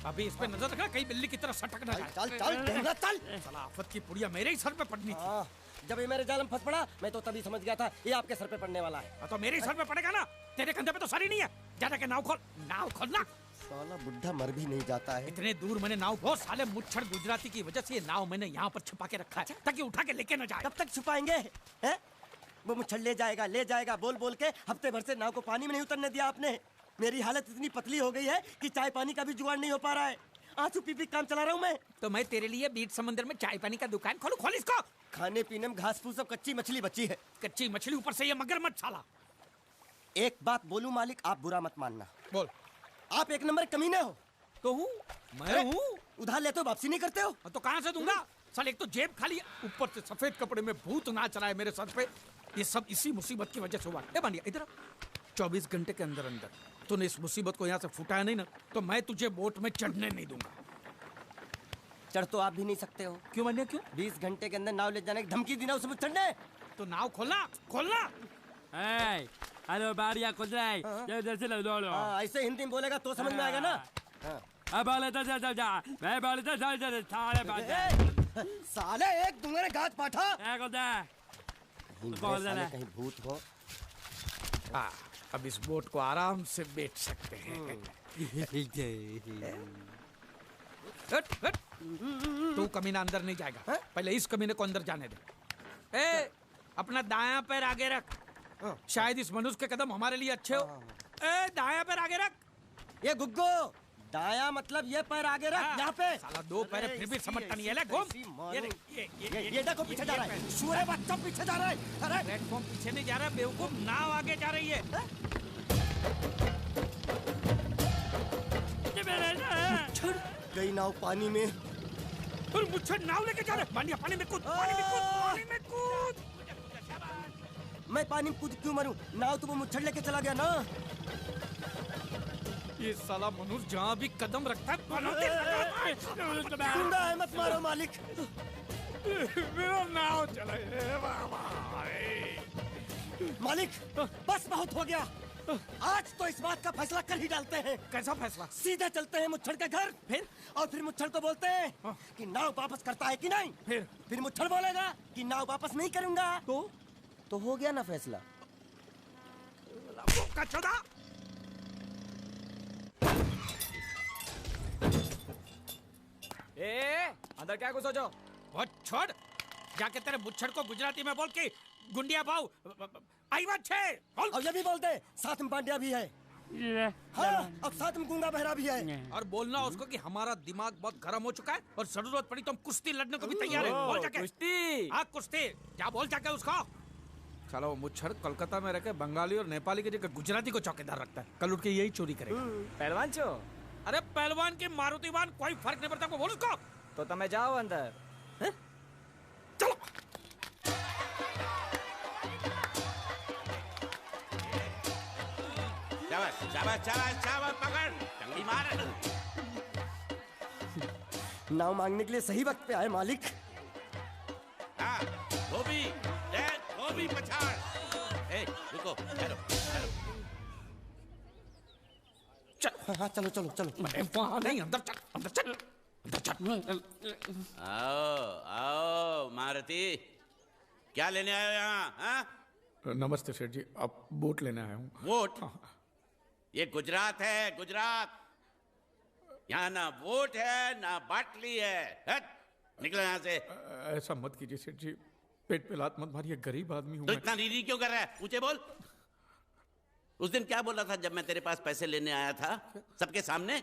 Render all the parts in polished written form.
अभी इस पे नजर रखना, कहीं बिल्ली की तरह सटक ना जाए। चल चल ढूंढना चल। साला आफत की पुड़िया मेरे ही सर पे पड़नी थी। जब ये मेरे जाल में फंस पड़ा मैं तो तभी समझ गया था ये आपके सर पे पड़ने वाला है। तो मेरे ही सर पे पड़ेगा ना, तेरे कंधे पे तो सर ही नहीं है। जाने के नाव खोल, नाव खोलना। साला बुढ़ा मर भी नहीं जाता है। इतने दूर मैंने नाव बहुत साले मुच्छड़ गुजराती की वजह से ये नाव मैंने यहाँ पर छुपा के रखा है ताकि उठा के लेके न जाए। कब तक छुपाएंगे हैं? वो मुच्छड़ ले जाएगा बोल बोल के हफ्ते भर से नाव को पानी में नहीं उतरने दिया आपने। मेरी हालत इतनी पतली हो गई है कि चाय पानी का भी जुगाड़ नहीं हो पा रहा है। आंसू पी पी काम चला रहा हूँ मैं। तो मैं तेरे लिए बीच समंदर में चाय पानी का दुकान खोलूं? खोल इसको। खाने पीने में घास फूस सब कच्ची मछली बची है। कच्ची मछली, ऊपर से ये मगरमच्छ साला। एक बात बोलूं मालिक, आप बुरा मत मानना। बोल। आप एक नंबर कमीने हो। तो हूँ मैं हूँ। उधार लेते हो वापसी नहीं करते हो। तो कहाँ से दूंगा? साल एक तो जेब खाली है, ऊपर से सफेद कपड़े में भूत नाच रहा है मेरे सर पे। ये सब इसी मुसीबत की वजह से हुआ। ए बांडिया इधर 24 घंटे के अंदर अंदर तूने इस मुसीबत को यहाँ से फुटाया नहीं ना, तो मैं तुझे बोट में चढ़ने नहीं दूंगा। चढ़ तो आप भी नहीं सकते हो। क्यों बांडिया क्यों? 20 घंटे के अंदर नाव ले जाने की धमकी दी ना उसमें चढ़ने। तो नाव खोलना खोलना। हेलो बारिया खुल रहा है, जैसे लो लो। ऐसे हिंदी में बोलेगा तो समझ में आएगा ना। अब बोले तो जा मैं बोले तो सारे बात साले एक दूंगे गाज पाठा। कहीं भूत हो। अब इस बोट को आराम से बैठ सकते हैं। तू कमीना अंदर नहीं जाएगा, पहले इस कमीने को अंदर जाने दे। ए, अपना दायां पैर आगे रख, शायद इस मनुष्य के कदम हमारे लिए अच्छे हो। ए, दायां पैर आगे रख। ये गुग्गो दायां मतलब ये पैर आगे रख। यहाँ पे साला दो पैर फिर भी समझता नहीं है। ले घूम। ये देखो पीछे जा रहा है। सूरे बच्चा पीछे जा रहा है। अरे प्लेटफॉर्म पीछे नहीं जा रहा है बेवकूफ, नाव आगे जा रही है। मुच्छड़ गई नाव पानी में। और मुच्छड़ नाव लेके जा रहा है। बांडिया पानी में कूद, पानी में कूद, पानी में कूद। मैं पानी में कूद क्यों मरूं? नाव तो वो मुच्छड़ लेके चला गया ना। ये साला मनुष्य जहाँ भी कदम रखता है गुंडा है, मत मारो मालिक। मेरा नाव चला। मालिक बस बहुत हो गया। आज तो इस बात का फैसला कर ही डालते हैं। कैसा फैसला? सीधे चलते हैं मुच्छड़ के घर। फिर मुच्छड़ को बोलते हैं कि नाव वापस करता है कि नहीं। फिर मुच्छड़ बोलेगा कि नाव वापस नहीं करूंगा। तो हो गया ना फैसला। कचौड़ा। अंदर क्या घुसो जो? छोड़, जाके तेरे मुच्छड़ को गुजराती में बोल के गुंडिया भाव आई बात छे। और ये भी बोलते साथ में पांड्या भी है। हाँ, अब साथ में गूंगा बहरा भी है। और बोलना उसको कि हमारा दिमाग बहुत गर्म हो चुका है और जरूरत पड़ी तो हम कुश्ती लड़ने को भी तैयार है। बोल जाके। कुश्ती? हाँ कुश्ती, जा बोल जाके उसको। चलो वो मुच्छड़ कोलकाता में रखे बंगाली और नेपाली की जगह गुजराती को चौकीदार रखता है। कल उठ के यही चोरी करेगा। पहलवान छो? अरे पहलवान की मारुति वाहन कोई फर्क नहीं पड़ता। बोल उसको। तो तमे जाओ अंदर। चलो। शाबाश पकड़, टंगी मार। नाव मांगने के लिए सही वक्त पे आए मालिक। हाँ, धोबी पछाड़। ए, रुको, चलो। हाँ चलो। वहाँ नहीं, अंदर चल। आओ मारुति, क्या लेने आए हो यहाँ? हाँ? नमस्ते सेठ जी, आप बोट लेने आया हूँ। वोट? ये गुजरात है, गुजरात। यहाँ ना वोट है ना बाटली है। हट, निकलो यहाँ से। ऐसा मत कीजिए सेठ जी, पेट पे लात मत मारिए, गरीब आदमी हूँ। तो इतना रीरी क्यों कर रहा है? पूछे बोल। उस दिन क्या बोला था जब मैं तेरे पास पैसे लेने आया था सबके सामने?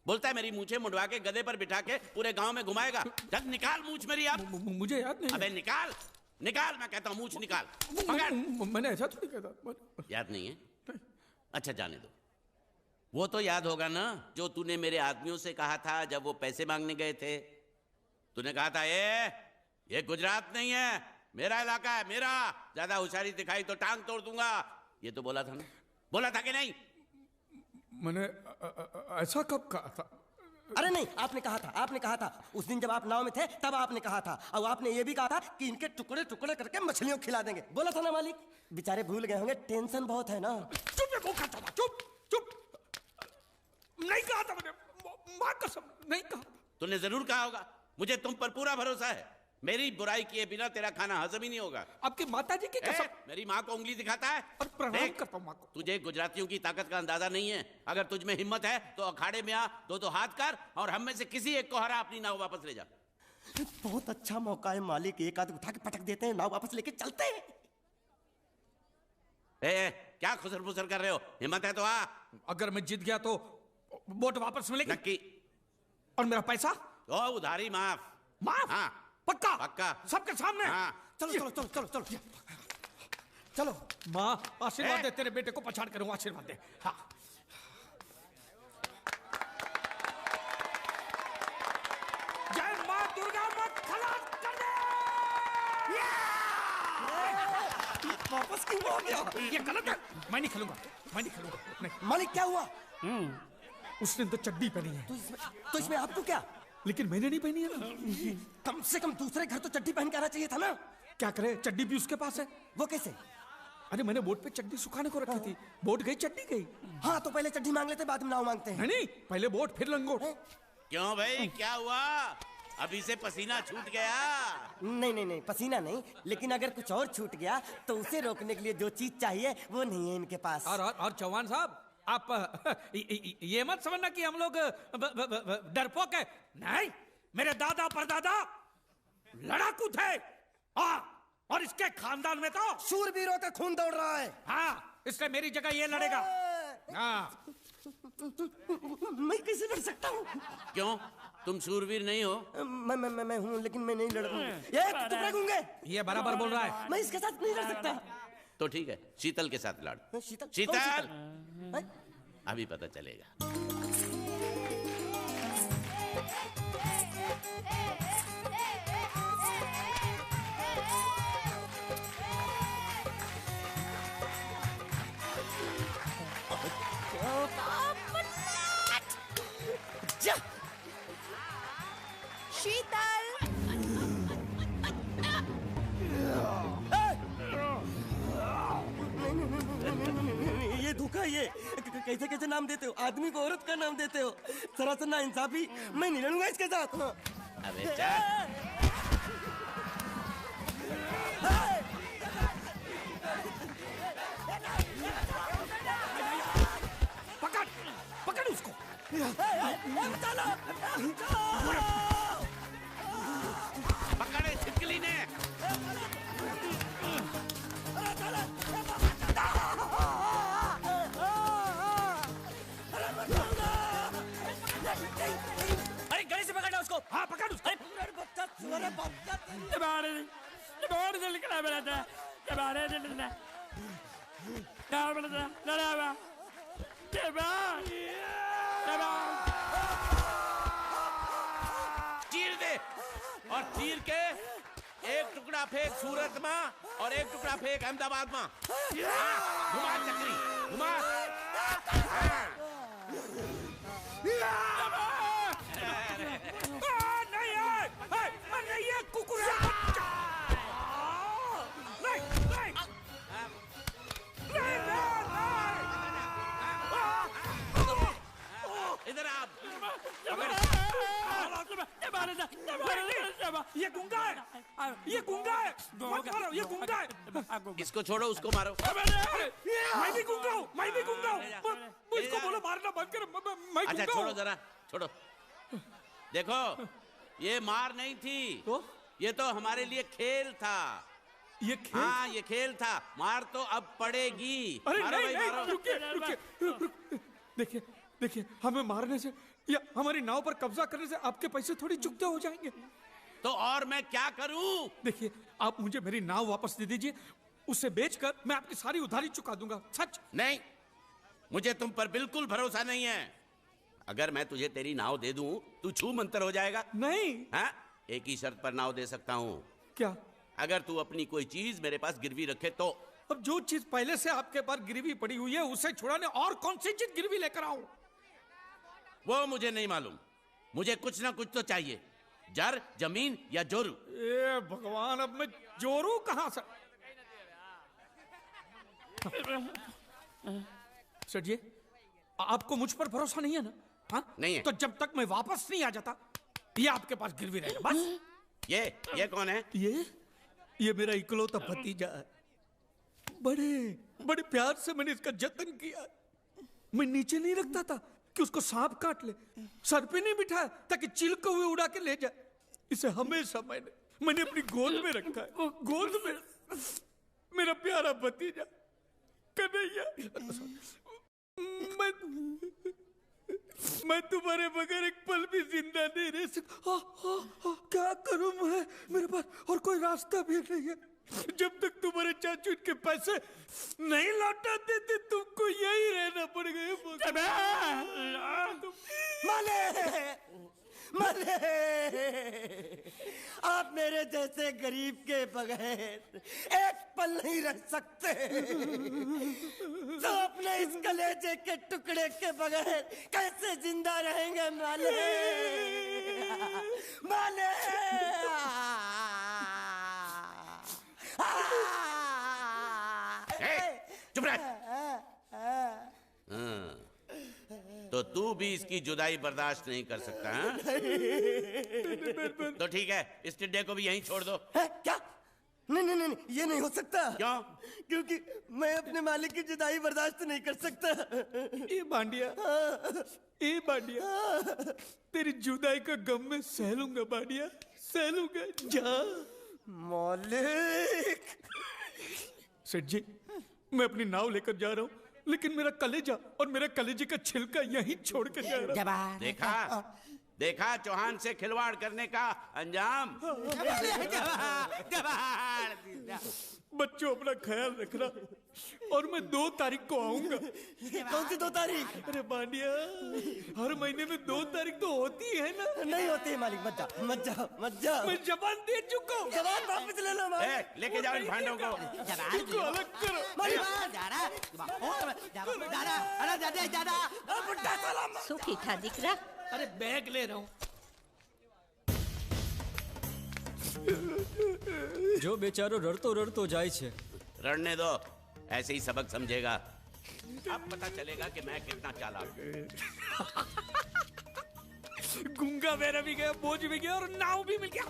बोलता है मेरी मूछें मुंडवा के गधे पर बिठा के पूरे गांव में घुमाएगा। जब निकाल मूछ मेरी अब। मुझे याद नहीं। अबे निकाल, मैं कहता हूँ मूछ निकाल। मैंने ऐसा थोड़ी कहता। याद नहीं है? अच्छा जाने दो। वो तो याद होगा ना जो तूने मेरे आदमियों से कहा था जब वो पैसे मांगने गए थे। तूने कहा था ये गुजरात नहीं है, मेरा इलाका है, मेरा। ज्यादा होशियारी दिखाई तो टांग तोड़ दूंगा। ये तो बोला था ना? बोला था कि नहीं? मैंने ऐसा कब कहा था? अरे नहीं, आपने कहा था उस दिन जब आप नाव में थे तब आपने कहा था। और आपने ये भी कहा था कि इनके टुकड़े टुकड़े करके मछलियों खिला देंगे। बोला था ना मालिक? बेचारे भूल गए होंगे, टेंशन बहुत है ना। चुप। नहीं कहा था मैंने। माँ कसम नहीं कहा। तूने जरूर कहा होगा। मुझे तुम पर पूरा भरोसा है। मेरी बुराई किए बिना तेरा खाना हजम ही नहीं होगा। आपकी माता जी की कसम। मेरी माँ को उंगली दिखाता है और प्रणाम देख, करता हूँ माँ को। तुझे गुजरातियों की ताकत का अंदाजा नहीं है। अगर तुझ में हिम्मत है तो अखाड़े में आ, दो हाथ कर और हम में से किसी एक को हरा अपनी नाव वापस ले जा। बहुत अच्छा मौका है मालिक, एक आध उठा के पटक देते हैं, नाव वापस लेके चलते हैं। क्या खुसर फुसर कर रहे हो? हिम्मत है तो आ। अगर मैं जीत गया तो बोट वापस मिलेगी? नक्की। और मेरा पैसा? ओ उधारी माफ। माफ? हाँ। पक्का? पक्का। सबके सामने? हाँ। चलो चलो चलो चलो चलो चलो। माँ आशीर्वाद दे, तेरे बेटे को पछाड़ करूंगा, आशीर्वाद दे। हाँ। जय माँ दुर्गा, मत खलास कर दे। वापस क्यों हो गया? ये गलत है, मैं नहीं खेलूंगा, मैं नहीं खेलूंगा। नहीं। मालिक क्या हुआ? उसने तो चड्डी पहनी है, तो इसमें आपको क्या? लेकिन मैंने नहीं पहनी है ना। कम से कम दूसरे घर तो चड्डी पहन के आना चाहिए था ना। क्या करे, चड्डी भी उसके पास है। वो कैसे? अरे मैंने बोट पे चड्डी सुखाने को रखी थी, बोट गई चड्डी गई। हाँ तो पहले चड्डी मांग लेते, बाद में नाव मांगते हैं। नहीं, पहले बोट फिर लंगोट। क्यों भाई, क्या हुआ? अभी से पसीना छूट गया? नहीं नहीं नहीं, पसीना नहीं, लेकिन अगर कुछ और छूट गया तो उसे रोकने के लिए जो चीज चाहिए वो नहीं है इनके पास। और चौहान साहब, आप ये मत समझना कि हम लोग डरपोक है। नहीं, मेरे दादा परदादा लड़ाकू थे। और इसके खानदान में तो शूरवीरों का खून दौड़ रहा है। हाँ, इसलिए मेरी जगह ये लड़ेगा। हाँ। मैं कैसे लड़ सकता हूँ? क्यों, तुम शूरवीर नहीं हो? मैं हूँ, लेकिन मैं नहीं लड़ रहा हूँ। ये टुकड़ा गूंगे, ये बराबर बोल रहा है। मैं इसके साथ नहीं लड़ सकता। तो ठीक है, शीतल के साथ लड़। शीतल? शीतल, कौन शीतल? अभी पता चलेगा। शीतल, ये धोखा, ये कैसे कैसे नाम देते हो? आदमी को औरत का नाम देते हो, सरासर ना इंसाफी। मैं नहीं लड़ूंगा इसके साथ। अबे जा। पकड़, पकड़ उसको। पकड़े छिपकली ने। अरे गले से पकड़ना उसको। हाँ, पकड़ उसको। चीर दे और चीर के एक टुकड़ा फेंक सूरत में और एक टुकड़ा फेंक अहमदाबाद में। घुमा चक्री, घुमा। नहीं, ये कुकुर है। नहीं, नहीं, इधर आप। ये गुंगा है, ये गुंगा है। मत मारो, ये गुंगा है। इसको छोड़ो, उसको मारो। मैं भी गुंगा हूँ, मैं भी गुंगा हूँ। मुझको बोलो मारना बंद कर, मैं अच्छा गुंगा छोड़ो हूँ। जरा, छोड़ो। देखो, ये मार नहीं थी, ये तो हमारे लिए खेल था। ये खेल? हाँ, ये खेल था। मार तो अब पड़ेगी। अरे मारो नहीं, भाई, नहीं, मारो। रुकिए। देखिए, देखिए, हमें मारने से या हमारी नाव पर कब्जा करने से आपके पैसे थोड़ी चुकते हो जाएंगे। तो और मैं क्या करूं? देखिए, आप मुझे मेरी नाव वापस दे दीजिए, उसे बेचकर मैं आपकी सारी उधारी चुका दूंगा। सच। नहीं, मुझे तुम पर बिल्कुल भरोसा नहीं है। अगर मैं तुझे तेरी नाव दे दूं, तू छू मंतर हो जाएगा। नहीं। हाँ, एक ही शर्त पर नाव दे सकता हूँ। क्या? अगर तू अपनी कोई चीज मेरे पास गिरवी रखे तो। अब जो चीज पहले से आपके पास गिरवी पड़ी हुई है उसे छुड़ाने और कौन सी चीज गिरवी लेकर आऊं? वो मुझे नहीं मालूम। मुझे कुछ ना कुछ तो चाहिए, जर, जमीन या जोरू। ए भगवान, अब मैं जोरू कहां से? सेठ जी, आपको मुझ पर भरोसा नहीं है ना? हाँ? नहीं है। तो जब तक मैं वापस नहीं आ जाता ये आपके पास गिरवी रहेगा बस। ये कौन है? ये मेरा इकलौता भतीजा है। बड़े बड़े प्यार से मैंने इसका जतन किया। मैं नीचे नहीं रखता था कि उसको सांप काट ले, सर पे नहीं बिठाया ताकि चिल को हुए उड़ा के ले जाए। इसे हमेशा मैंने अपनी गोद में रखा है। गोद में मेरा प्यारा भतीजा कन्हैया। मैं तुम्हारे बगैर एक पल भी जिंदा नहीं रह सकता। क्या करूं मैं? मेरे पास और कोई रास्ता भी नहीं है। जब तक तुम्हारे चाचू इनके पैसे नहीं लौटा देते तुमको यही रहना पड़ेगा। माले आप मेरे जैसे गरीब के बगैर एक पल नहीं रह सकते। तो अपने इस कलेजे के टुकड़े के बगैर कैसे जिंदा रहेंगे माले? माले चुप रह। तो तू भी इसकी जुदाई बर्दाश्त नहीं कर सकता हाँ? तो ठीक है, इस टिड्डे को भी यहीं छोड़ दो। क्या? नहीं, ये नहीं हो सकता। क्यों? क्योंकि मैं अपने मालिक की जुदाई बर्दाश्त नहीं कर सकता। ए बांडिया, तेरी जुदाई का गम मैं सह लूंगा बांडिया, सह लूंगा। जा मालिक। सेठ जी, मैं अपनी नाव लेकर जा रहा हूँ, लेकिन मेरा कलेजा और मेरे कलेजे का छिलका यहीं छोड़ के जा रहा हूँ। देखा चौहान से खिलवाड़ करने का अंजाम। बच्चों अपना ख्याल रखना और मैं 2 तारीख को आऊंगा। कौन सी 2 तारीख? अरे बांडिया, हर महीने में 2 तारीख तो होती है ना? नहीं होती है मालिक, मत जा। मैं जबान दे चुका हूँ। जबान वापस ले लो मालिक। लेके जाओ इन भांडों को। इनको अलग करो। सुखी था दिकरा। अरे बैग ले रहा हूँ। जो बेचारो रड़तो रड़तो जाए छे। रड़ने दो, ऐसे ही सबक समझेगा। अब पता चलेगा कि मैं कितना चालाक हूँ। गुंगा मेरा भी गया, बोझ भी गया और नाव भी मिल गया।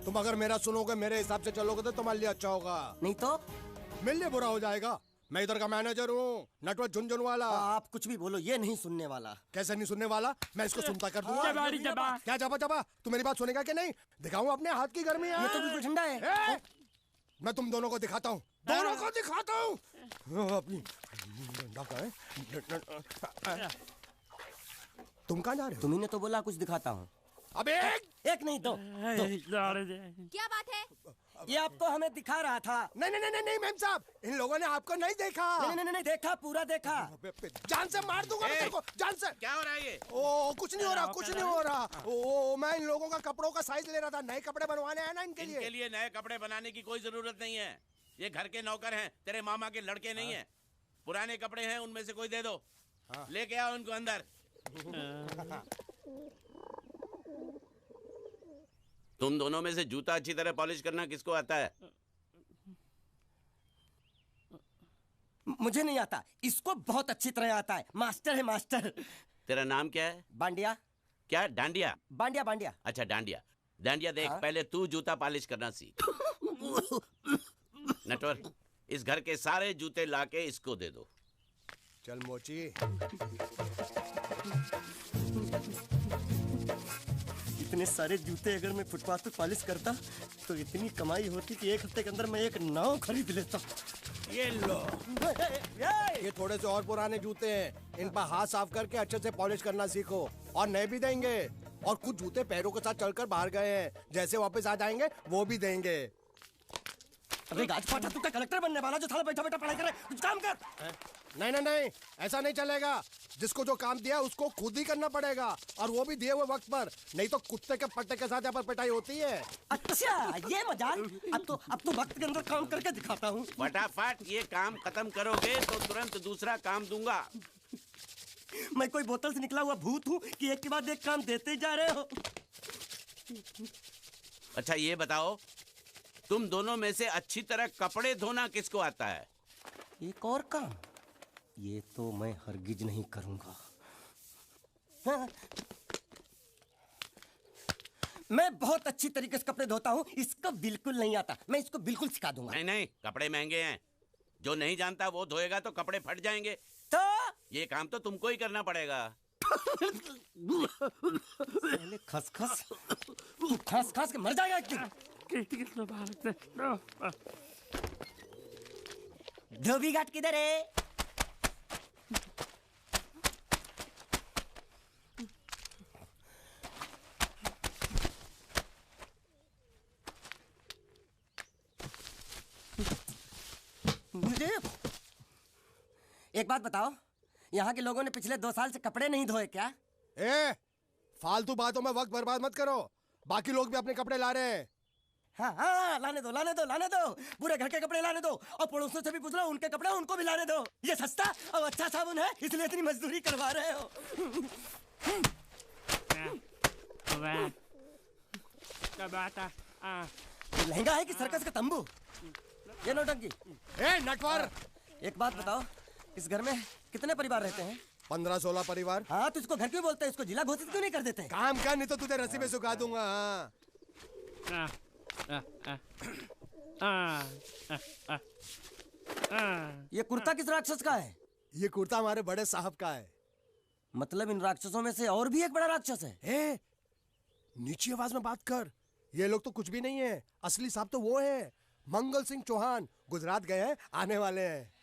तुम अगर मेरा सुनोगे, मेरे हिसाब से चलोगे तो तुम्हारे लिए अच्छा होगा, नहीं तो मेरे लिए बुरा हो जाएगा। मैं इधर का मैनेजर हूँ, नटवर झुनझुन वाला। आप कुछ भी बोलो, ये नहीं सुनने वाला। कैसे नहीं सुनने वाला? मैं इसको सुनता कर दूंगा। क्या जबा? तू मेरी बात सुनेगा कि नहीं? दिखाऊं अपने हाथ की गर्मी? ये तो बिल्कुल ठंडा है। मैं तुम दोनों को दिखाता हूँ, अपनी। तुम कहाँ जा रहे हो? तुम्ही ने तो बोला कुछ दिखाता हूँ। अब एक नहीं, 2। क्या बात है? ये आपको हमें दिखा रहा था। नहीं मैम साहब, इन लोगों ने आपको नहीं देखा। नहीं, देखा, पूरा देखा। जान से मार दूंगा मैं तेरे को, जान से। क्या हो रहा है ये? ओ कुछ नहीं हो रहा। ओ मैं इन लोगों का कपड़ों का साइज ले रहा था, नए कपड़े बनवाने हैं ना इनके लिए। इनके लिए नए कपड़े बनाने की कोई जरूरत नहीं है। ये घर के नौकर हैं, तेरे मामा के लड़के नहीं हैं। पुराने कपड़े हैं, उनमें से कोई दे दो। लेके आओ उनको अंदर। तुम दोनों में से जूता अच्छी तरह पॉलिश करना किसको आता है? मुझे नहीं आता, इसको बहुत अच्छी तरह आता है। मास्टर है, मास्टर। तेरा नाम क्या है? बांडिया। क्या? डांडिया? बांडिया। अच्छा डांडिया देख। पहले तू जूता पॉलिश करना सीख। नटवर, इस घर के सारे जूते लाके इसको दे दो। चल मोची। इतने सारे जूते अगर मैं फुटपाथ पे पॉलिश करता तो इतनी कमाई होती कि 1 हफ्ते के अंदर मैं एक नाव खरीद लेता। ये लो। ये थोड़े से और पुराने जूते हैं, इन पर हाथ साफ करके अच्छे से पॉलिश करना सीखो। और नए भी देंगे, और कुछ जूते पैरों के साथ चलकर बाहर गए हैं, जैसे वापस आ जाएंगे वो भी देंगे। अबे गाजपाटा, तू क्या कलेक्टर बनने वाला जो थाला बैठा पढ़ाई करे? कुछ काम कर। नहीं, ऐसा नहीं चलेगा। जिसको जो काम दिया उसको खुद ही करना पड़ेगा, और वो भी दिए हुए वक्त पर। नहीं तो कुत्ते के पट्टे के साथ यहाँ पर पिटाई होती है। अच्छा, ये मजाक। अब तो वक्त के अंदर काम करके दिखाता हूँ। फटाफट ये काम खत्म करोगे तो तुरंत दूसरा काम दूंगा। मैं कोई बोतल से निकला हुआ भूत हूँ कि एक के बाद एक काम देते जा रहे हो? अच्छा ये बताओ, तुम दोनों में से अच्छी तरह कपड़े धोना किसको आता है? एक और काम, ये तो मैं हरगिज नहीं करूंगा। हाँ। मैं बहुत अच्छी तरीके से कपड़े धोता हूँ, इसको बिल्कुल नहीं आता। मैं इसको बिल्कुल सिखा दूंगा। नहीं नहीं, कपड़े महंगे हैं। जो नहीं जानता वो धोएगा तो कपड़े फट जाएंगे। तो ये काम तो तुमको ही करना पड़ेगा। खस खस खस खस के मर जाएगा एक दिन। धोबी घाट किधर है? मुझे एक बात बताओ, यहाँ के लोगों ने पिछले 2 साल से कपड़े नहीं धोए क्या? ए, फालतू बातों में वक्त बर्बाद मत करो। बाकी लोग भी अपने कपड़े ला रहे हैं। हाँ हाँ, लाने दो लाने दो लाने दो। पूरे घर के कपड़े लाने दो और पड़ोसियों से भी पूछ लो, उनके कपड़े उनको भी लाने दो। ये सस्ता और अच्छा साबुन है, इसलिए इतनी मजदूरी करवा रहे हो। ये लहंगा है कि सर्कस का तंबू? ये नौटंकी। ए नटवर, एक बात बताओ, इस घर में कितने परिवार रहते हैं? 15-16 परिवार। हाँ, तो इसको घर क्यों बोलते हैं? इसको जिला घोषित क्यों नहीं कर देते? काम कर, नहीं तो तुझे रस्सी में सुखा दूंगा। ये कुर्ता किस राक्षस का है? ये कुर्ता हमारे बड़े साहब का है। मतलब इन राक्षसों में से और भी एक बड़ा राक्षस है? ए, नीची आवाज में बात कर। ये लोग तो कुछ भी नहीं है। असली साहब तो वो है, मंगल सिंह चौहान। गुजरात गए हैं, आने वाले हैं।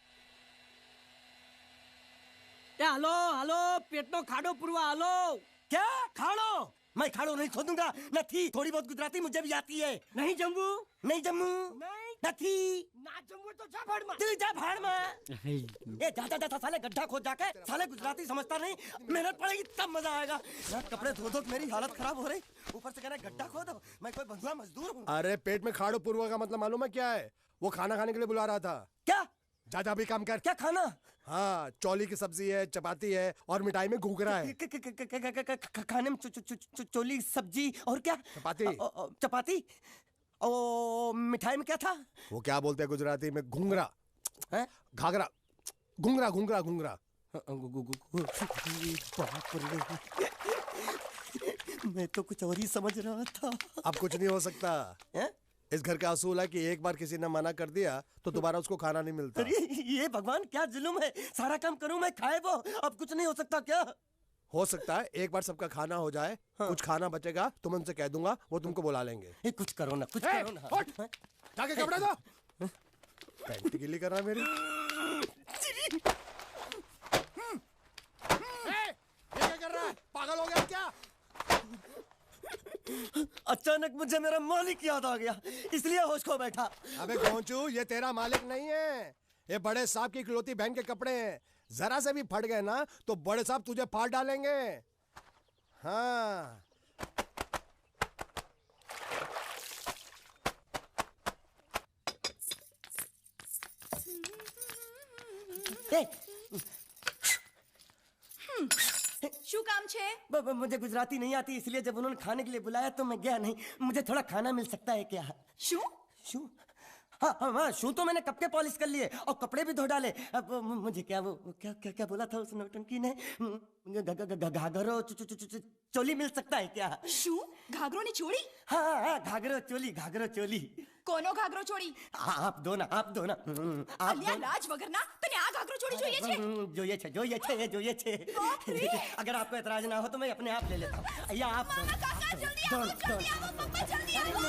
હાલો હાલો પેટનો ખાડો પૂરવા હાલો. क्या खाड़ो? मैं खाड़ो नहीं खोदूंगा। न थी, थोड़ी बहुत गुजराती मुझे भी आती है। નહીં જમવું? नहीं जम्मू नहीं न थी। ના જમવું તો જા ભાડમાં. तू जा भाड़ में। ये जा जा जा साले गड्ढा खोद जाके। साले गुजराती समझता नहीं, मेहनत पड़ेगी तब मजा आएगा। यार कपड़े धो धो के मेरी हालत खराब हो रही, ऊपर से कह रहा है गड्ढा खोदो। मैं कोई बंधुआ मजदूर हूँ? अरे पेट में खाड़ो पूर्वा का मतलब मालूम है क्या है? वो खाना खाने के लिए बुला रहा था। क्या जा जा भी काम कर। क्या खाना? हाँ, चौली की सब्जी है, चपाती है और मिठाई में घूघरा है। खाने में चोली सब्जी और क्या? चपाती। चपाती। ओ मिठाई में क्या था? वो क्या बोलते हैं गुजराती में? घूंघरा। हैं? घाघरा। घूंघरा घूंघरा घूंघरा। बाप रे, मैं तो कुछ और ही समझ रहा था। अब कुछ नहीं हो सकता। हैं? इस घर का असूल है कि एक बार किसी ने मना कर दिया तो दोबारा उसको खाना नहीं मिलता। अरे ये भगवान क्या जुल्म है। सारा काम करूं मैं, खाए वो। अब कुछ नहीं हो सकता क्या? हो सकता है एक बार सबका खाना हो जाए। हाँ। कुछ खाना बचेगा तो मैं उनसे कह दूंगा, वो तुमको बुला लेंगे। कुछ करो ना, कुछ करो ना। उठ, जाके कपड़े दो। पैंट गिल्ली कर रहा मेरी। ये क्या कर रहा है? पागल हो गया क्या? अचानक मुझे मेरा मालिक याद आ गया, इसलिए होश खो बैठा। अबे घोंचू, ये तेरा मालिक नहीं है, ये बड़े साहब की इकलौती बहन के कपड़े हैं। जरा से भी फट गए ना तो बड़े साहब तुझे फाड़ डालेंगे। हाँ। શું કામ છે? मुझे गुजराती नहीं आती, इसलिए जब उन्होंने खाने के लिए बुलाया तो मैं गया नहीं। मुझे थोड़ा खाना मिल सकता है क्या? શું? शू? हाँ हाँ हाँ, शू तो मैंने कब के पॉलिश कर लिए और कपड़े भी धो डाले। अब मुझे क्या वो क्या क्या क्या बोला था उस नौटंकी ने? घाघरो चोली मिल सकता है क्या? શું? ઘાઘરોની ચોળી? हाँ हाँ, घाघरो चोली, घाघरो चोली। કોનો ઘાઘરો ચોળી? आप दो ना, आप दो ना। आप અલ્યા લાજ વગરના, તને આ ઘાઘરો ચોળી જોઈએ છે? जो ये छे, जो ये छे, जो ये छे। अगर आपको एतराज ना हो तो मैं अपने आप ले लेता हूँ। या आप दो। કાકા જલ્દી આવો, જલ્દી આવો, પપ્પા જલ્દી આવો.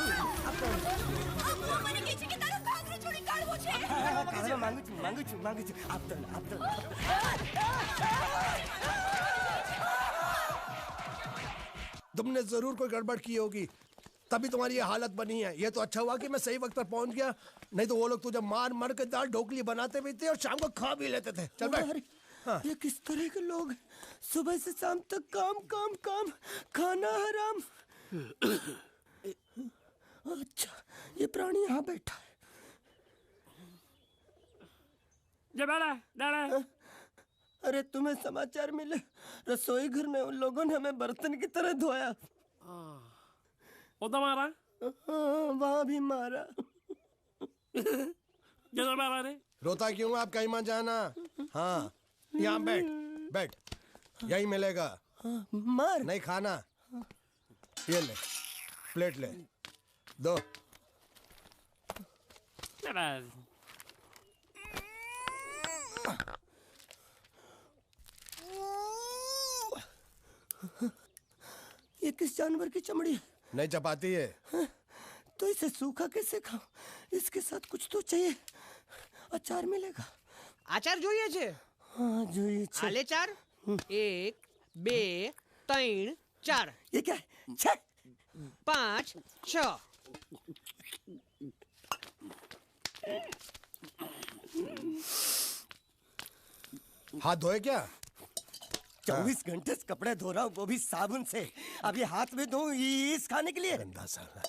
અમ્મા મને કહે છે કે તારો ઘાઘરો ચોળી કાઢવો છે. मांगू छू, मांगू छू, मांगू छू। आप दो ना, आप दो। तुमने जरूर कोई गड़बड़ की होगी, तभी तुम्हारी ये हालत बनी है। ये तो अच्छा हुआ कि मैं सही वक्त पर पहुंच गया, नहीं तो वो लोग तुझे मार मार के दाल ढोकली बनाते भी थे और शाम को खा भी लेते थे। चल बैठ। हाँ। ये किस तरह के लोग हैं? सुबह से शाम तक काम काम काम, खाना हराम। अच्छा, ये प्राणी यहाँ बैठा है। જબાલા દાડા. अरे तुम्हें समाचार मिले? रसोई घर में उन लोगों ने हमें बर्तन की तरह धोया। ઓ તમારા हाँ, वहाँ भी मारा। જબર મારા રે. रोता क्यों? आप कहीं मत जाना। हाँ, यहाँ बैठ बैठ, यही मिलेगा। मार। नहीं खाना। ये ले, प्लेट ले, दो। ये किस जानवर की चमड़ी? नहीं चपाती है। तो इसे सूखा कैसे खाऊं? इसके साथ कुछ तो चाहिए। अचार मिलेगा? આચાર જોઈએ છે? हाँ જોઈએ છે। હાલે ચાર 1 2 3 4 ये क्या है? छे! 5 6 हाथ धोए क्या? 24 घंटे से कपड़े धो रहा हूँ, वो भी साबुन से। अब ये हाथ में धो इस खाने के लिए? गंदा साला।